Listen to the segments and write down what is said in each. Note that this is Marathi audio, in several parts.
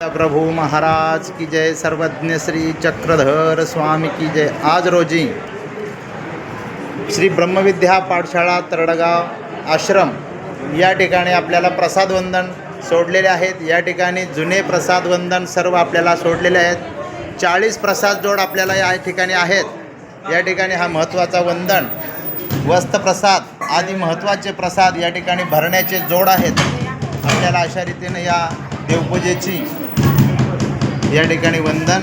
प्रभु महाराज की जय, सर्वज्ञ श्री चक्रधर स्वामी की जय। आज रोजी श्री ब्रह्मविद्या पाठशाळा तरडगाव आश्रम या ठिकाणी आपल्याला प्रसाद वंदन सोडलेले आहेत। या ठिकाणी जुने प्रसाद वंदन सर्व आपल्याला सोडलेले आहेत। 40 प्रसाद जोड आपल्याला या ठिकाणी आहेत। या ठिकाणी हा महत्त्वाचा वंदन, वस्त्र प्रसाद आदी महत्त्वाचे प्रसाद या ठिकाणी भरण्याचे जोड आहेत। आपल्याला अशा रीतीने या देवपूजेची या ठिकाणी वंदन,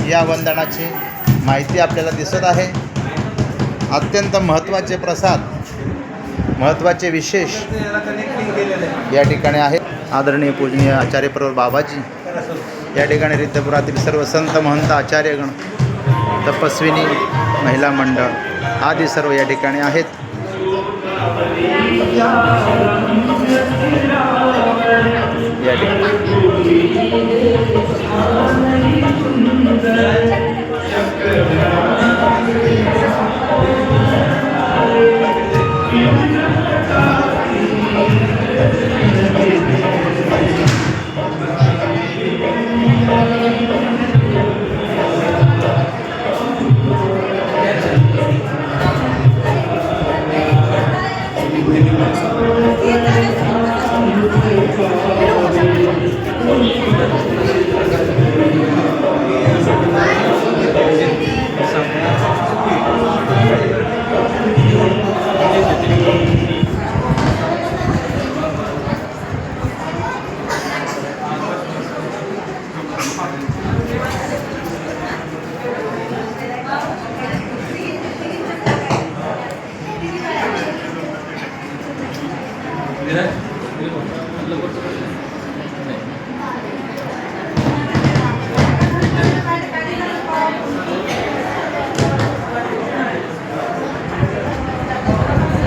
या वंदनाची माहिती आपल्याला दिसत आहे। अत्यंत महत्त्वाचे प्रसाद, महत्त्वाचे विशेष या ठिकाणी आहेत। आदरणीय पूजनीय आचार्य प्रवर बाबाजी, या ठिकाणी रिद्धपुरातील सर्व संत महंत आचार्यगण, तपस्विनी, महिला मंडळ आदी सर्व या ठिकाणी आहेत। या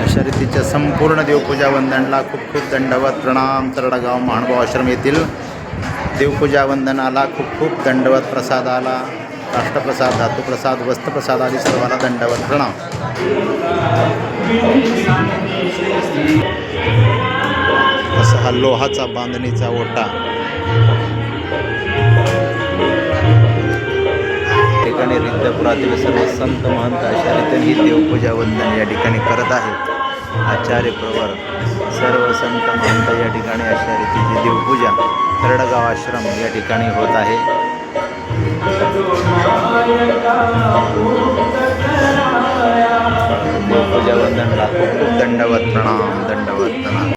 अशा रीतीच्या संपूर्ण देवपूजा वंदनला खूप खूप दंडवत प्रणाम। तरडगाव महानुभाव आश्रम येथील देवपूजा वंदनाला खूप खूप दंडवत, प्रसादाला राष्ट्रप्रसाद, धातुप्रसाद, वस्त्रप्रसाद आदी सर्वांना दंडवत प्रणाम। असा हा लोहाचा बांधणीचा ओटा ठिकाणी रिद्धपुरातील सर्व संत महंत अशा रीतीने ही देवपूजा वंदन या ठिकाणी करत आहेत। आचार्य प्रवर सर्व संत महंत या ठिकाणी अशा रीतीची देवपूजा तरडगाव आश्रम या ठिकाणी होत आहे। देवपूजा वंदनला खूप खूप दंडवत प्रणाम, दंडवत प्रणाम।